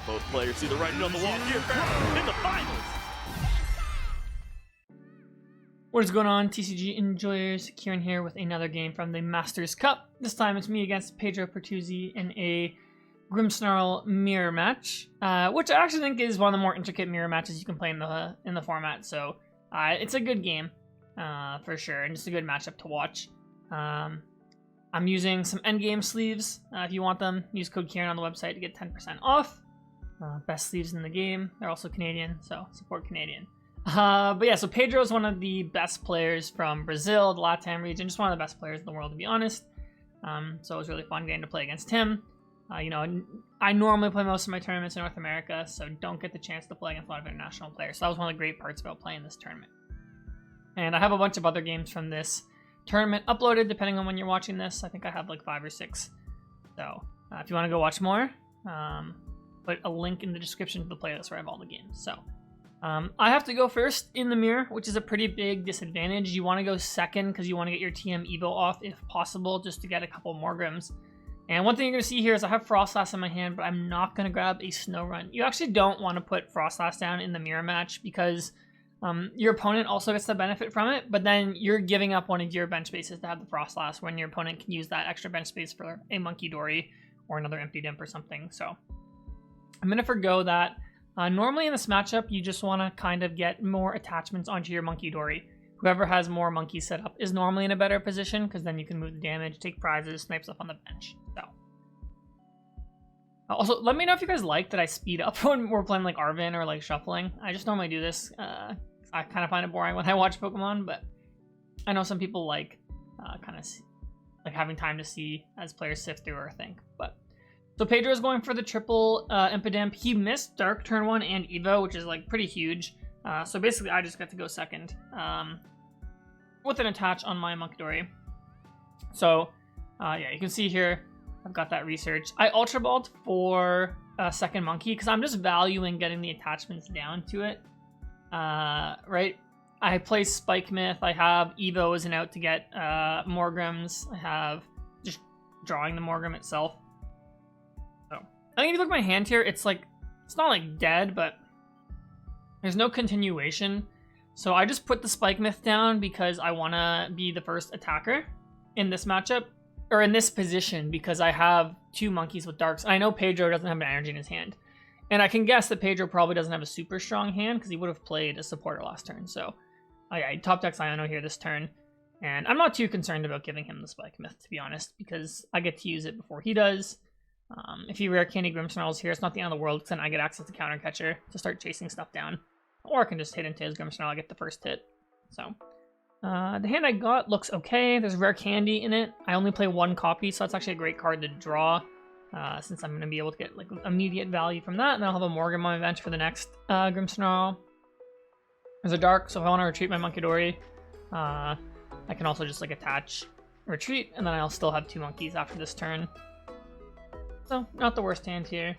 Both players see the writing on the wall here, Farah, in the finals. What is going on, TCG enjoyers? Ciaran here with another game from the Masters Cup. This time it's me against Pedro Pertusi in a Grimmsnarl mirror match, which I actually think is one of the more intricate mirror matches you can play in the format. So it's a good game for sure, and just a good matchup to watch. I'm using some endgame sleeves. If you want them, use code Ciaran on the website to get 10% off. Best sleeves in the game. They're also Canadian, so support Canadian. But yeah, so Pedro is one of the best players from Brazil, the LATAM region, just one of the best players in the world, to be honest. So it was really fun getting to play against him. You know, I normally play most of my tournaments in North America, so don't get the chance to play against a lot of international players. So that was one of the great parts about playing this tournament. And I have a bunch of other games from this tournament uploaded, depending on when you're watching this. I think I have like 5 or 6. So if you want to go watch more, put a link in the description to the playlist where I have all the games. So I have to go first in the mirror, which is a pretty big disadvantage. You want to go second because you want to get your TM Evo off if possible, just to get a couple Morgrems. And one thing you're going to see here is I have Froslass in my hand, but I'm not going to grab a Snorunt. You actually don't want to put Froslass down in the mirror match because your opponent also gets the benefit from it, but then you're giving up one of your bench spaces to have the Froslass when your opponent can use that extra bench space for a Munkidori or another Impidimp or something. So I'm going to forgo that. Normally in this matchup, you just want to kind of get more attachments onto your Munkidori. Whoever has more monkeys set up is normally in a better position because then you can move the damage, take prizes, snipe stuff on the bench. So, also, let me know if you guys like that I speed up when we're playing like Arven or like shuffling. I just normally do this. I kind of find it boring when I watch Pokemon, but I know some people like kind of like having time to see as players sift through or think. But so Pedro is going for the triple Impidimp. He missed Dark turn 1 and Evo, which is like pretty huge. So basically, I just got to go second with an attach on my Munkidori. So yeah, you can see here, I've got that research. I Ultra Balled for a second monkey because I'm just valuing getting the attachments down to it. Right? I play Spike Myth. I have Evo as an out to get Morgrems. I have just drawing the Morgrem itself. So I think if you look at my hand here, it's like, it's not like dead, but there's no continuation. So I just put the Spike Myth down because I want to be the first attacker in this matchup, or in this position, because I have 2 monkeys with darks. I know Pedro doesn't have an energy in his hand. And I can guess that Pedro probably doesn't have a super strong hand because he would have played a supporter last turn. So yeah, he top decks Iono here this turn. And I'm not too concerned about giving him the Spike Myth, to be honest, because I get to use it before he does. If he rare candy Grimmsnarls here, it's not the end of the world, because then I get access to Counter Catcher to start chasing stuff down. Or I can just hit into his Grimmsnarl, I get the first hit. So the hand I got looks okay. There's rare candy in it. I only play 1 copy, so that's actually a great card to draw, since I'm going to be able to get like immediate value from that. And then I'll have a Morgrem on my bench for the next Grimmsnarl. There's a dark, so if I want to retreat my Munkidori, I can also just like attach, retreat, and then I'll still have 2 monkeys after this turn. So, not the worst hand here.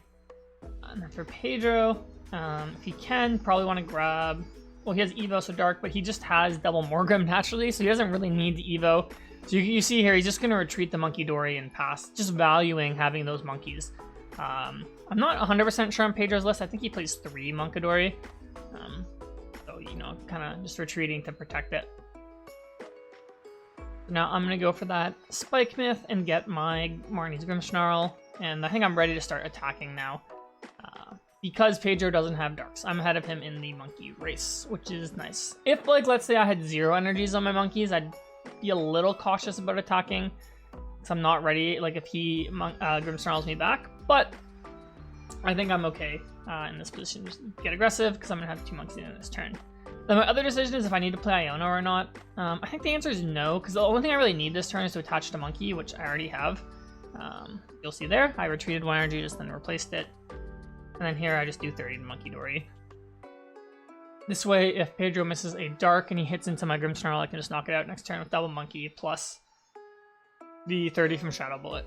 And then for Pedro, if he can, probably want to grab... Well, he has Evo, so dark, but he just has double Morgrem naturally, so he doesn't really need the Evo. So you see here, he's just going to retreat the Munkidori and pass, just valuing having those monkeys. I'm not 100% sure on Pedro's list. I think he plays 3 Munkidori. So, you know, kind of just retreating to protect it. Now I'm going to go for that Spike Myth and get my Marnie's Grimmsnarl. And I think I'm ready to start attacking now. Because Pedro doesn't have darks. I'm ahead of him in the monkey race, which is nice. If, like, let's say I had 0 energies on my monkeys, I'd be a little cautious about attacking. Because I'm not ready, like, if he Grimmsnarls me back. But I think I'm okay in this position. Just get aggressive, because I'm going to have 2 monkeys in this turn. Then my other decision is if I need to play Iono or not. I think the answer is no, because the only thing I really need this turn is to attach to monkey, which I already have. You'll see there, I retreated 1 energy, just then replaced it. And then here I just do 30 to Munkidori. This way, if Pedro misses a dark and he hits into my Grimmsnarl, I can just knock it out next turn with double monkey plus the 30 from Shadow Bullet.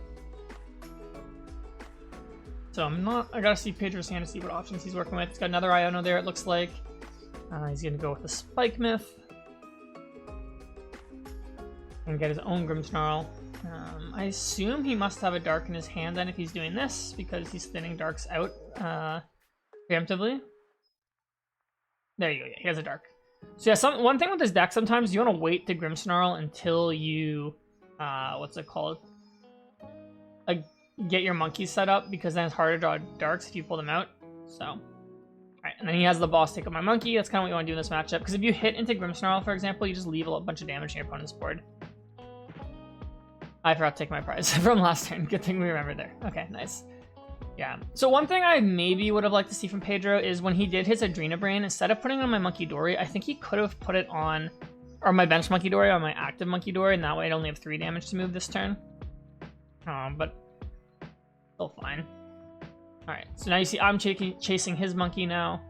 So I gotta see Pedro's hand to see what options he's working with. He's got another Iono there, it looks like. He's gonna go with the Spike Myth. And get his own Grimmsnarl. I assume he must have a dark in his hand then if he's doing this, because he's thinning darks out Preemptively. There you go. Yeah, he has a dark. So yeah, one thing with this deck, sometimes you want to wait to Grimmsnarl until you, what's it called? Get your monkeys set up, because then it's harder to draw darks if you pull them out. So, alright, and then he has the boss take up my monkey. That's kind of what you want to do in this matchup, because if you hit into Grimmsnarl, for example, you just leave a bunch of damage on your opponent's board. I forgot to take my prize from last turn. Good thing we remembered there. Okay, nice. Yeah. So one thing I maybe would have liked to see from Pedro is when he did his Adrena Brain, instead of putting it on my Munkidori, I think he could have put it on, or my bench Munkidori on my active Munkidori, and that way I'd only have 3 damage to move this turn. But still fine. Alright, so now you see I'm chasing his monkey now,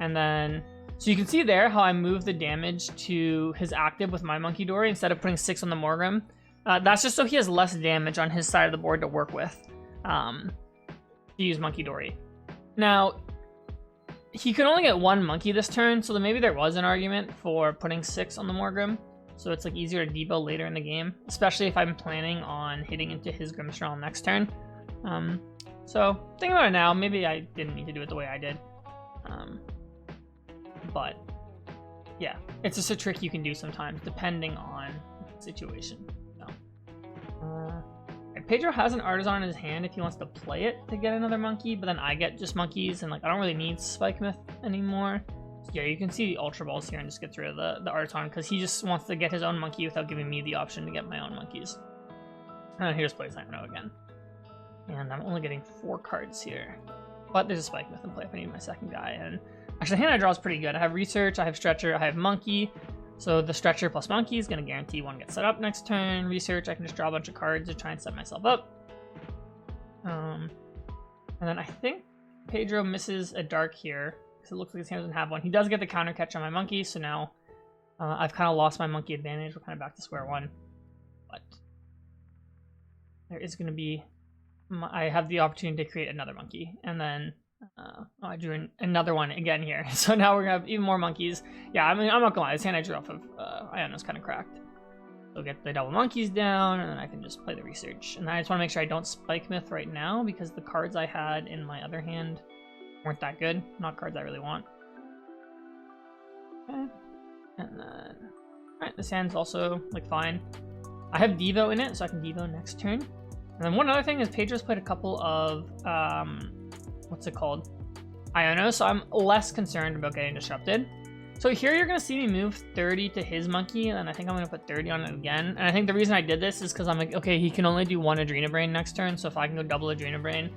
and then, so you can see there how I moved the damage to his active with my Munkidori instead of putting 6 on the Morgrem. That's just so he has less damage on his side of the board to work with. To use Munkidori. Now, he could only get 1 monkey this turn, so then maybe there was an argument for putting 6 on the Morgrem, so it's like easier to debo later in the game, especially if I'm planning on hitting into his Grimmsnarl next turn. So thinking about it now, maybe I didn't need to do it the way I did. But yeah, it's just a trick you can do sometimes depending on the situation. Pedro has an Artisan in his hand if he wants to play it to get another monkey, but then I get just monkeys, and like I don't really need Spike Myth anymore. So yeah, you can see the Ultra Balls here and just gets rid of the Artisan because he just wants to get his own monkey without giving me the option to get my own monkeys. And he just plays Iono again. And I'm only getting 4 cards here. But there's a Spike Myth in play if I need my second guy. And actually the hand I draw is pretty good. I have Research, I have Stretcher, I have Monkey. So the Stretcher plus Monkey is going to guarantee 1 gets set up next turn. Research, I can just draw a bunch of cards to try and set myself up. And then I think Pedro misses a dark here, because it looks like his hand doesn't have one. He does get the counter catch on my monkey, so now I've kind of lost my monkey advantage. We're kind of back to square one. But there is going to be... I have the opportunity to create another monkey, and then... I drew another one again here. So now we're gonna have even more monkeys. Yeah, I mean, I'm not gonna lie, this hand I drew off of Iono's kind of cracked. So get the double monkeys down, and then I can just play the Research. And I just want to make sure I don't Spike Myth right now, because the cards I had in my other hand weren't that good. Not cards I really want. Okay. And then... Alright, this hand's also, like, fine. I have Devo in it, so I can Devo next turn. And then one other thing is Pedro's played a couple of... what's it called? Iono, so I'm less concerned about getting disrupted. So here you're going to see me move 30 to his monkey, and I think I'm going to put 30 on it again. And I think the reason I did this is because I'm like, okay, he can only do 1 Adrena Brain next turn, so if I can go double Adrena Brain,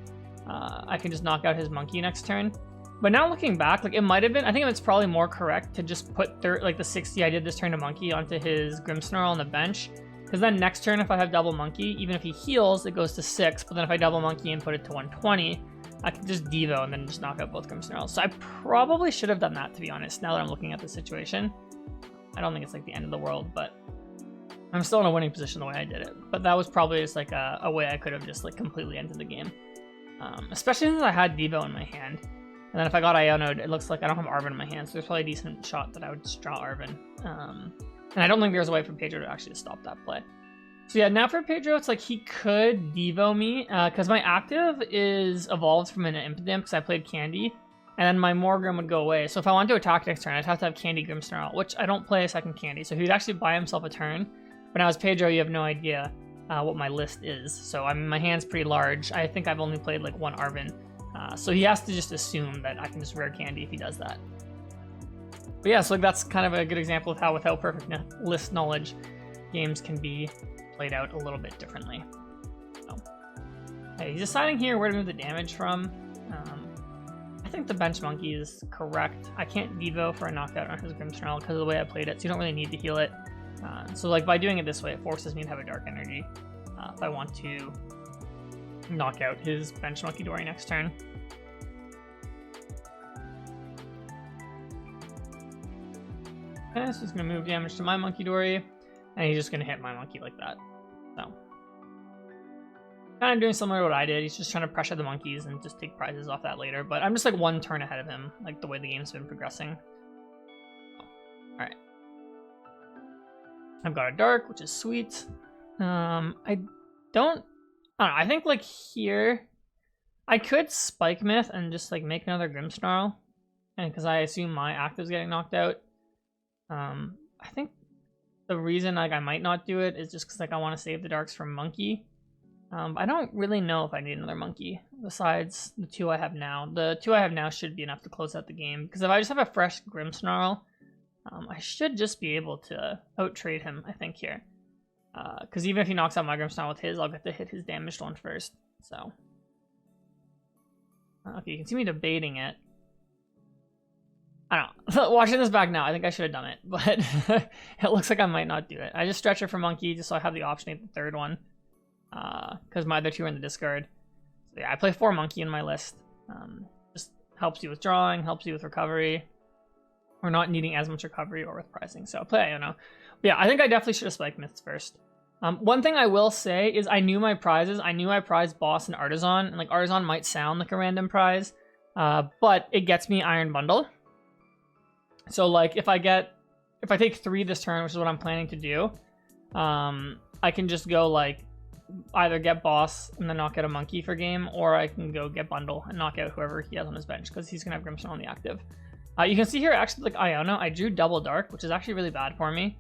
I can just knock out his monkey next turn. But now looking back, like it might have been, I think it's probably more correct to just put like the 60 I did this turn to monkey onto his Grimmsnarl on the bench. Because then next turn, if I have double monkey, even if he heals, it goes to 6. But then if I double monkey and put it to 120, I can just Devo and then just knock out both Grimmsnarls. So I probably should have done that, to be honest, now that I'm looking at the situation. I don't think it's like the end of the world, but I'm still in a winning position the way I did it. But that was probably just like a way I could have just like completely ended the game. Especially since I had Devo in my hand. And then if I got Iono'd, it looks like I don't have Arven in my hand, so there's probably a decent shot that I would just draw Arven. And I don't think there's a way for Pedro to actually stop that play. So yeah, now for Pedro, it's like he could Devo me, because my active is evolved from an Impidimp, because I played Candy, and then my Morgrem would go away. So if I wanted to attack next turn, I'd have to have Candy Grimmsnarl, which I don't play a second Candy, so he would actually buy himself a turn. But now as Pedro, you have no idea what my list is. So I mean, my hand's pretty large. I think I've only played like 1 Arven, so he has to just assume that I can just rare Candy if he does that. But yeah, so like that's kind of a good example of how without perfect list knowledge, games can be played out a little bit differently. So, hey, he's deciding here where to move the damage from. I think the bench monkey is correct. I can't Devo for a knockout on his Grimmsnarl because of the way I played it, so you don't really need to heal it. So like by doing it this way, it forces me to have a dark energy if I want to knock out his bench Munkidori next turn. Okay, so he's gonna move damage to my Munkidori. And he's just going to hit my monkey like that. So, kind of doing similar to what I did. He's just trying to pressure the monkeys and just take prizes off that later. But I'm just like 1 turn ahead of him, like the way the game's been progressing. Alright. I've got a dark, which is sweet. I don't know. I think like here, I could Spike Myth and just like make another Grimmsnarl, and because I assume my active's getting knocked out. I think the reason like I might not do it is just because like I want to save the darks from Monkey. I don't really know if I need another Monkey besides the 2 I have now. The 2 I have now should be enough to close out the game, because if I just have a fresh Grimmsnarl, I should just be able to out-trade him, I think, here. Because even if he knocks out my Grimmsnarl with his, I'll get to hit his damaged one first. So, okay, you can see me debating it. I don't know. Watching this back now, I think I should have done it, but it looks like I might not do it. I just stretch it for Monkey just so I have the option to get the 3rd one. Because my other 2 are in the discard. So yeah, I play 4 Monkey in my list. Just helps you with drawing, helps you with recovery. Or not needing as much recovery or with pricing. So I play Iono. But yeah, I think I definitely should have Spike Myths first. One thing I will say is I knew my prizes. I knew I prized Boss and Artisan. And like Artisan might sound like a random prize. But it gets me Iron Bundle. So like if I take 3 this turn, which is what I'm planning to do, I can just go like either get Boss and then knock out a Monkey for game, or I can go get Bundle and knock out whoever he has on his bench, because he's gonna have Grimmsnarl on the active. You can see here actually like Iono, I drew double dark, which is actually really bad for me,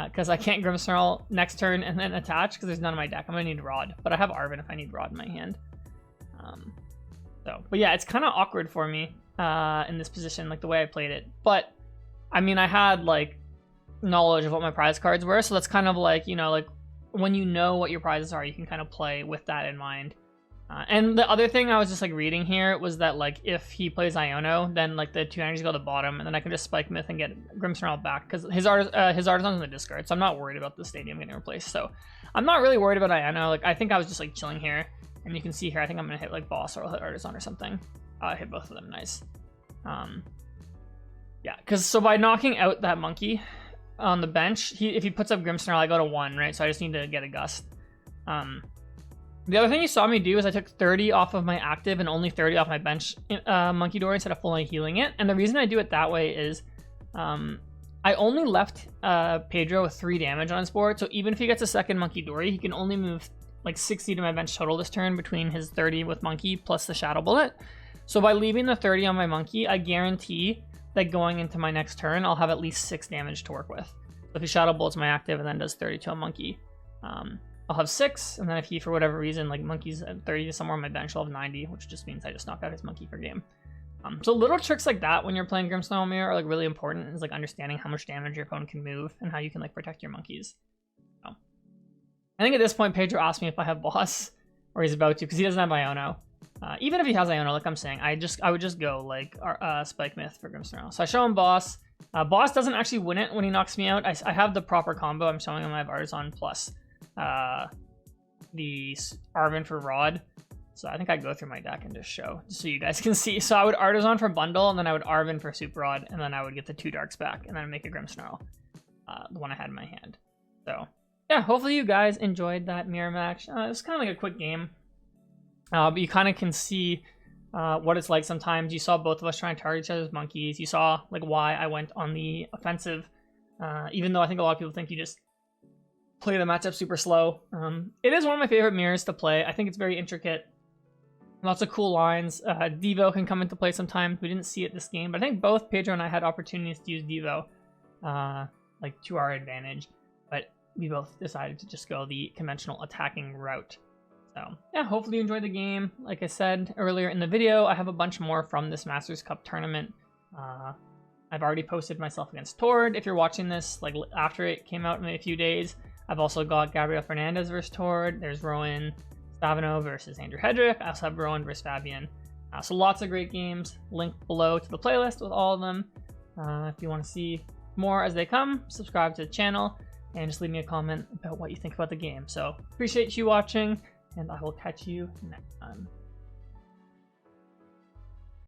because I can't Grimmsnarl next turn and then attach because there's none in my deck. I'm gonna need Rod, but I have Arven if I need Rod in my hand. But yeah, it's kind of awkward for me in this position, like the way I played it. But I mean, I had like knowledge of what my prize cards were, so that's kind of like, you know, like when you know what your prizes are, you can kind of play with that in mind. And the other thing I was just like reading here was that like if he plays Iono, then like the 2 energies go to the bottom, and then I can just Spike Myth and get Grimmsnarl back, because his Artisan's in the discard, so I'm not worried about the stadium getting replaced. So I'm not really worried about Iono. Like I think I was just like chilling here, and you can see here I think I'm gonna hit like Boss or I'll hit Artisan or something. I hit both of them, nice. Yeah, because so by knocking out that Monkey on the bench, if he puts up Grimmsnarl, I go to 1, right? So I just need to get a Gust. The other thing you saw me do is I took 30 off of my active and only 30 off my bench Munkidori instead of fully healing it. And the reason I do it that way is I only left Pedro with 3 damage on his board. So even if he gets a second Munkidori, he can only move like 60 to my bench total this turn between his 30 with Monkey plus the Shadow Bullet. So by leaving the 30 on my Monkey, I guarantee that going into my next turn, I'll have at least 6 damage to work with. So if he Shadow Bullets my active and then does 30 to a Monkey, I'll have 6, and then if he, for whatever reason, like Monkey's at 30 somewhere on my bench, I'll have 90, which just means I just knock out his Monkey for game. So little tricks like that when you're playing Grimmsnarl Mirror are like really important, is like understanding how much damage your opponent can move and how you can like protect your Monkeys. So, I think at this point, Pedro asked me if I have Boss, or he's about to, because he doesn't have Iono. Even if he has Iono, like I'm saying, I would just go like Spike Myth for Grimmsnarl. So I show him Boss. Boss doesn't actually win it when he knocks me out. I have the proper combo. I'm showing him I have Artisan plus the Arven for Rod. So I think I'd go through my deck and just show, just so you guys can see. So I would Artisan for Bundle, and then I would Arven for Super Rod, and then I would get the 2 darks back, and then I'd make a Grimmsnarl, the one I had in my hand. So yeah, hopefully you guys enjoyed that mirror match. It was kind of like a quick game. But you kind of can see what it's like sometimes. You saw both of us trying to target each other's Monkeys. You saw like why I went on the offensive, even though I think a lot of people think you just play the matchup super slow. It is one of my favorite mirrors to play. I think it's very intricate. Lots of cool lines. Devo can come into play sometimes. We didn't see it this game, but I think both Pedro and I had opportunities to use Devo like to our advantage, but we both decided to just go the conventional attacking route. So yeah, hopefully you enjoyed the game. Like I said earlier in the video, I have a bunch more from this Masters Cup tournament. I've already posted myself against Tord. If you're watching this like after it came out in a few days, I've also got Gabriel Fernandez versus Tord. There's Rowan Stavino versus Andrew Hedrick. I also have Rowan versus Fabian. So lots of great games. Link below to the playlist with all of them. If you want to see more as they come, subscribe to the channel and just leave me a comment about what you think about the game. So appreciate you watching, and I will catch you next time.